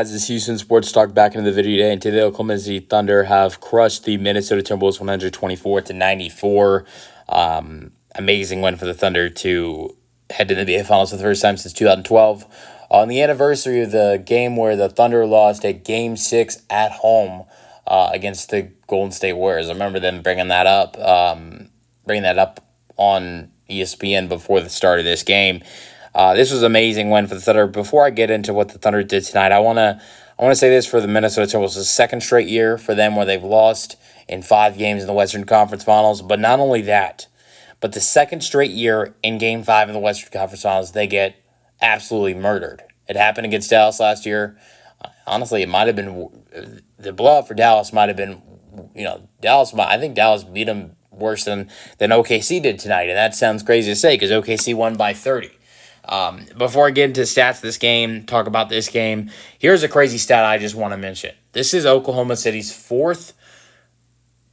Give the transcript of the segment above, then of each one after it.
Guys, this is Houston Sports Talk back into the video today, and today the Oklahoma City Thunder have crushed the Minnesota Timberwolves 124-94. Amazing win for the Thunder to head to the NBA Finals for the first time since 2012. On the anniversary of the game where the Thunder lost a Game 6 at home against the Golden State Warriors. I remember them bringing that up on ESPN before the start of this game. This was an amazing win for the Thunder. Before I get into what the Thunder did tonight, I want to say this for the Minnesota Timberwolves. It's the second straight year for them where they've lost in 5 games in the Western Conference Finals. But not only that, but the second straight year in Game 5 in the Western Conference Finals, they get absolutely murdered. It happened against Dallas last year. Honestly, it might have been the blowout for Dallas. Might have been, I think Dallas beat them worse than OKC did tonight, and that sounds crazy to say because OKC won by 30. Before I get into stats of this game, talk about this game, here's a crazy stat I just want to mention. This is Oklahoma City's 4th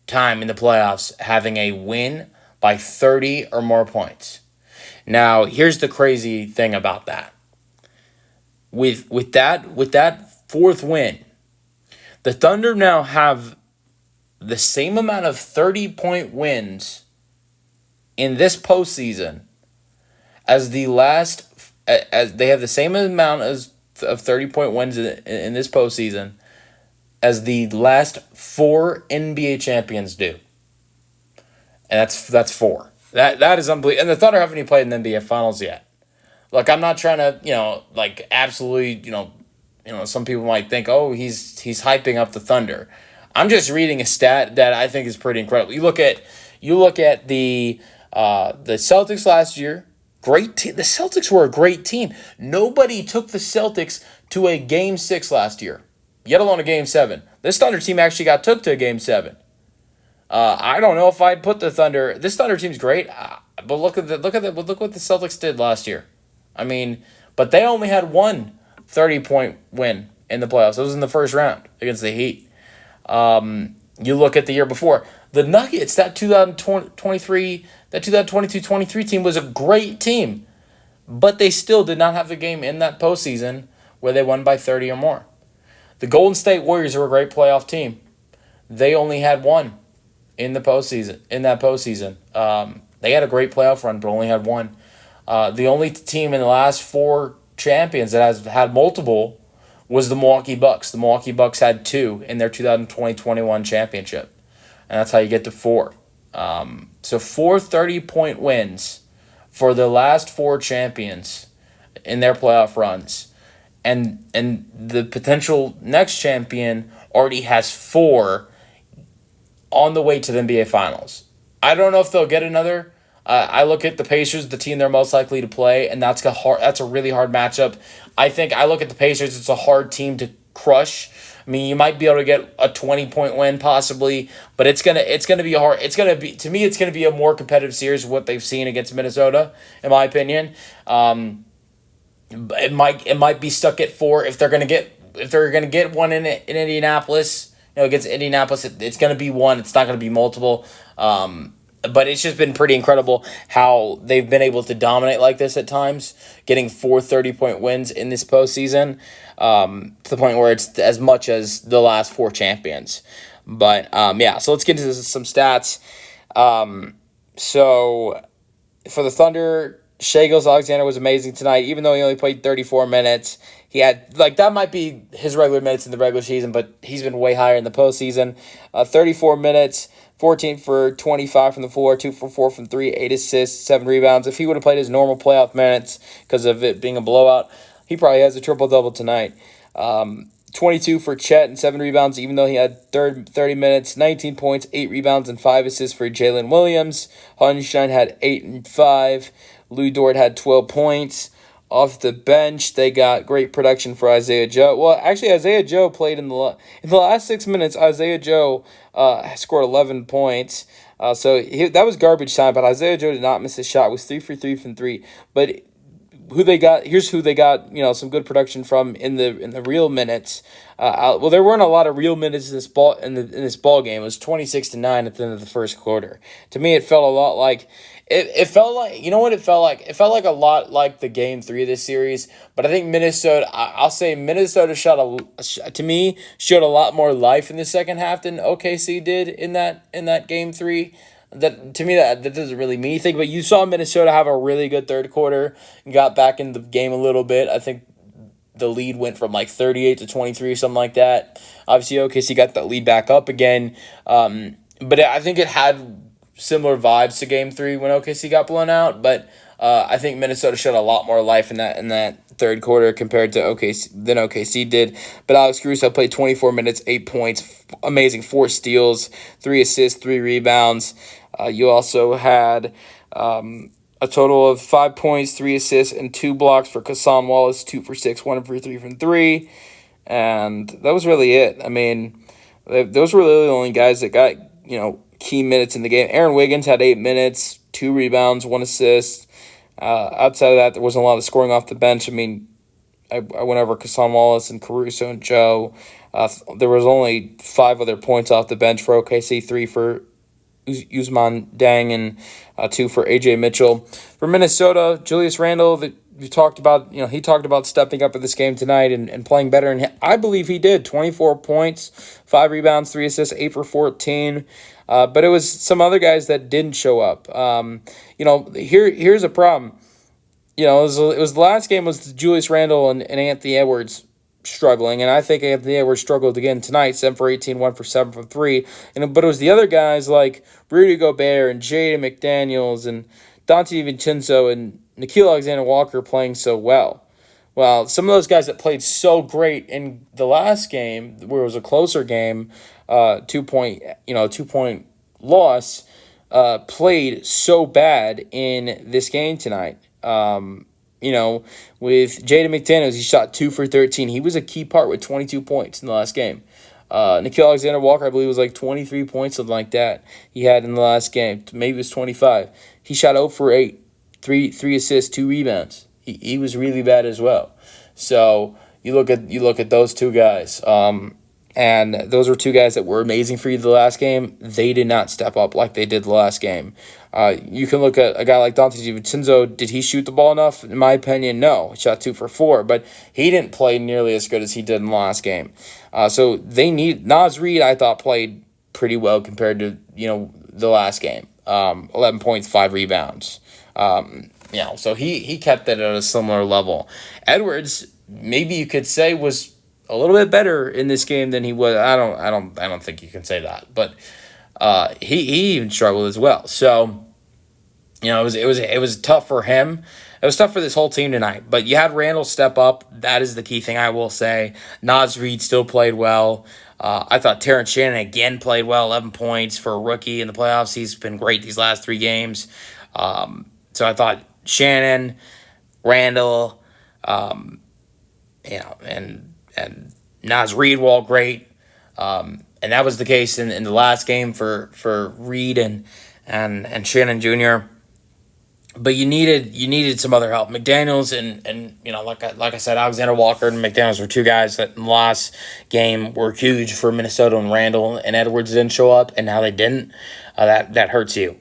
time in the playoffs having a win by 30 or more points. Now, here's the crazy thing about that. With that 4th win, the Thunder now have the same amount of 30-point wins in this postseason as they have the same amount of 30-point wins in this postseason as the last 4 NBA champions do. And that's 4. That is unbelievable. And the Thunder haven't even played in the NBA Finals yet. Look, I'm not trying to, absolutely, some people might think, oh, he's hyping up the Thunder. I'm just reading a stat that I think is pretty incredible. You look at the Celtics last year. Great team. The Celtics were a great team. Nobody took the Celtics to a Game 6 last year, yet alone a Game 7. This Thunder team actually took to a Game 7. I don't know if I'd put the Thunder. This Thunder team's great, but look what the Celtics did last year. I mean, but they only had one 30-point win in the playoffs. It was in the first round against the Heat. You look at the year before. The Nuggets, that 2022-23 team was a great team, but they still did not have the game in that postseason where they won by 30 or more. The Golden State Warriors were a great playoff team. They only had one in that postseason. They had a great playoff run, but only had one. The only team in the last 4 champions that has had multiple was the Milwaukee Bucks. The Milwaukee Bucks had 2 in their 2020-21 championship. And that's how you get to 4. So 4 30-point wins for the last 4 champions in their playoff runs. And the potential next champion already has 4 on the way to the NBA Finals. I don't know if they'll get another. I look at the Pacers, the team they're most likely to play, and that's a really hard matchup. I look at the Pacers, it's a hard team to crush. I mean, you might be able to get a 20-point win possibly, but it's gonna be hard. It's gonna be a more competitive series of what they've seen against Minnesota, in my opinion. It might be stuck at 4 if they're gonna get one in Indianapolis. Against Indianapolis, it's gonna be 1. It's not gonna be multiple. But it's just been pretty incredible how they've been able to dominate like this at times, getting 4 30-point wins in this postseason, to the point where it's as much as the last 4 champions. But, so let's get into some stats. So, for the Thunder, Shai Gilgeous-Alexander was amazing tonight, even though he only played 34 minutes. He had, that might be his regular minutes in the regular season, but he's been way higher in the postseason. 34 minutes. 14 for 25 from the floor, 2 for 4 from 3, 8 assists, 7 rebounds. If he would have played his normal playoff minutes because of it being a blowout, he probably has a triple-double tonight. 22 for Chet and 7 rebounds, even though he had 30 minutes, 19 points, 8 rebounds, and 5 assists for Jalen Williams. Hartenstein had 8 and 5. Lou Dort had 12 points. Off the bench, they got great production for Isaiah Joe. Well, actually, Isaiah Joe played in the last 6 minutes. Isaiah Joe scored 11 points. That was garbage time, but Isaiah Joe did not miss a shot. Was 3 for 3 from 3. But who they got. Here's who they got. Some good production from in the real minutes. Well, there weren't a lot of real minutes in this ball game. It was 26-9 at the end of the first quarter. To me, it felt a lot like it felt like what it felt like. It felt like a lot like the game 3 of this series. But I think Minnesota. I'll say Minnesota to me showed a lot more life in the second half than OKC did in that game 3. That to me that doesn't really mean anything. But you saw Minnesota have a really good third quarter and got back in the game a little bit. I think the lead went from like 38 to 23 or something like that. Obviously, OKC got that lead back up again. But I think it had similar vibes to Game 3 when OKC got blown out. But I think Minnesota showed a lot more life in that third quarter compared to OKC did. But Alex Caruso played 24 minutes, 8 points, amazing 4 steals, 3 assists, 3 rebounds. You also had a total of 5 points, 3 assists, and 2 blocks for Kassan Wallace, 2 for 6, 1 for 3 from 3. And that was really it. I mean, those were really the only guys that got, key minutes in the game. Aaron Wiggins had 8 minutes, 2 rebounds, 1 assist. Outside of that, there wasn't a lot of scoring off the bench. I mean, I went over Kassan Wallace and Caruso and Joe. There was only 5 other points off the bench for OKC, 3 for Usman Dang and 2 for AJ Mitchell. For Minnesota, Julius Randle, he talked about stepping up in this game tonight and playing better, and I believe he did. 24 points, 5 rebounds, 3 assists, 8 for 14. But it was some other guys that didn't show up. Here's a problem. It was the last game was Julius Randle and Anthony Edwards struggling, and I think Anthony Edwards struggled again tonight, 7 for 18, 1 for 7 from 3. But it was the other guys like Rudy Gobert and Jaden McDaniels and Dante DiVincenzo and Nickeil Alexander-Walker playing so well. Well, some of those guys that played so great in the last game, where it was a closer game, 2-point loss, played so bad in this game tonight. With Jaden McDaniels, he shot 2 for 13. He was a key part with 22 points in the last game. Nickeil Alexander-Walker, I believe, was like 23 points, something like that. He had in the last game. Maybe it was 25. He shot 0 for 8, 3 assists, 2 rebounds. He was really bad as well. So you look at those two guys. And those were 2 guys that were amazing for you the last game. They did not step up like they did the last game. You can look at a guy like Dante DiVincenzo. Did he shoot the ball enough? In my opinion, no. He shot 2 for 4, but he didn't play nearly as good as he did in the last game. So they need Naz Reid. I thought played pretty well compared to the last game. 11 points, 5 rebounds. So he kept it at a similar level. Edwards, maybe you could say, was a little bit better in this game than he was. I don't think you can say that, but he even struggled as well. So it was tough for him. It was tough for this whole team tonight. But you had Randall step up. That is the key thing I will say. Naz Reid still played well. I thought Terrence Shannon again played well. 11 points for a rookie in the playoffs. He's been great these last 3 games. So I thought Shannon, Randall, and Naz Reid were all great. And that was the case in the last game for Reid and Shannon Jr. But you needed some other help. McDaniels and like I said, Alexander Walker and McDaniels were 2 guys that in the last game were huge for Minnesota, and Randall and Edwards didn't show up, and now they didn't. That hurts you.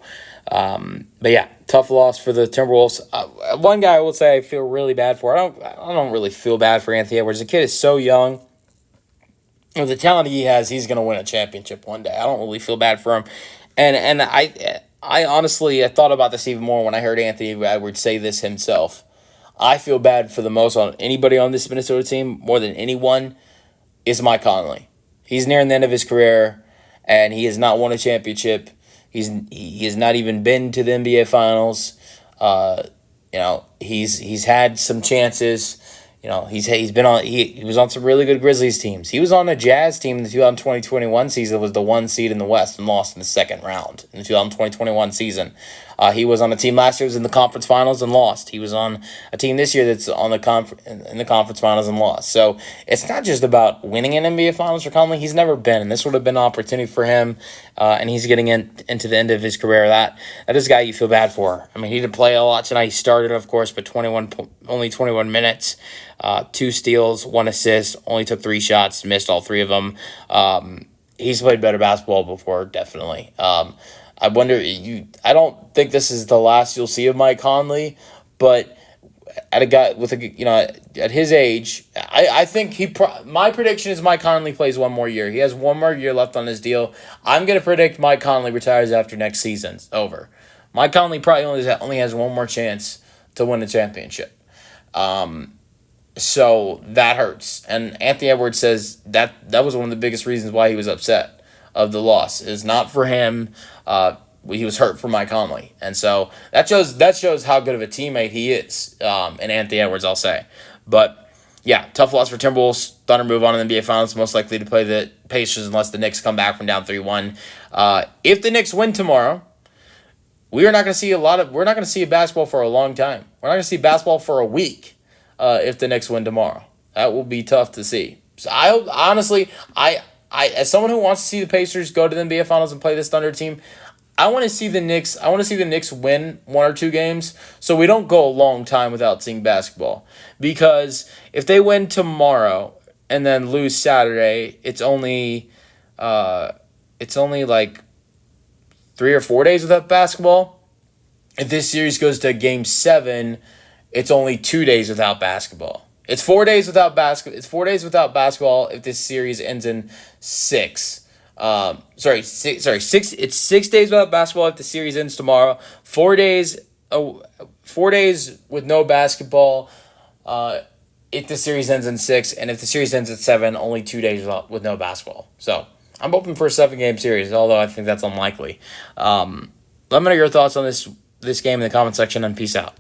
But yeah, tough loss for the Timberwolves. One guy I will say I feel really bad for. I don't really feel bad for Anthony Edwards. The kid is so young. With the talent he has, he's going to win a championship one day. I don't really feel bad for him. And I honestly, I thought about this even more when I heard Anthony Edwards say this himself. I feel bad for the most on anybody on this Minnesota team, more than anyone, is Mike Conley. He's nearing the end of his career, and he has not won a championship. He has not even been to the NBA Finals. He's had some chances. He was on some really good Grizzlies teams. He was on a Jazz team in the 2020-21 season, was the 1 seed in the West and lost in the second round in the 2020-21 season. He was on a team last year that was in the conference finals and lost. He was on a team this year that's on the in the conference finals and lost. So it's not just about winning an NBA Finals for Conley. He's never been, and this would have been an opportunity for him. And he's getting into the end of his career. That is a guy you feel bad for. I mean, he didn't play a lot tonight. He started, of course, but only 21 minutes, 2 steals, 1 assist. Only took 3 shots, missed all 3 of them. He's played better basketball before, definitely. I wonder. I don't think this is the last you'll see of Mike Conley, but at a guy with at his age, I think my prediction is Mike Conley plays one more year. He has one more year left on his deal. I'm gonna predict Mike Conley retires after next season's over. Mike Conley probably only has one more chance to win a championship. So that hurts. And Anthony Edwards says that was one of the biggest reasons why he was upset of the loss. Is not for him. He was hurt for Mike Conley. And so that shows how good of a teammate he is. And Anthony Edwards, I'll say. But yeah, tough loss for Timberwolves. Thunder move on in the NBA Finals, most likely to play the Pacers unless the Knicks come back from down 3-1. If the Knicks win tomorrow, we're not going to see basketball for a long time. We're not going to see basketball for a week. If the Knicks win tomorrow, that will be tough to see. So I as someone who wants to see the Pacers go to the NBA Finals and play this Thunder team, I want to see the Knicks. I want to see the Knicks win 1 or 2 games, so we don't go a long time without seeing basketball. Because if they win tomorrow and then lose Saturday, it's only like 3 or 4 days without basketball. If this series goes to Game 7. It's only 2 days without basketball. It's 4 days without basketball. It's 4 days without basketball if this series ends in 6. Six. It's 6 days without basketball if the series ends tomorrow. 4 days. 4 days with no basketball. If the series ends in 6, and if the series ends at 7, only 2 days with no basketball. So I'm hoping for a 7-game series, although I think that's unlikely. Let me know your thoughts on this game in the comment section, and peace out.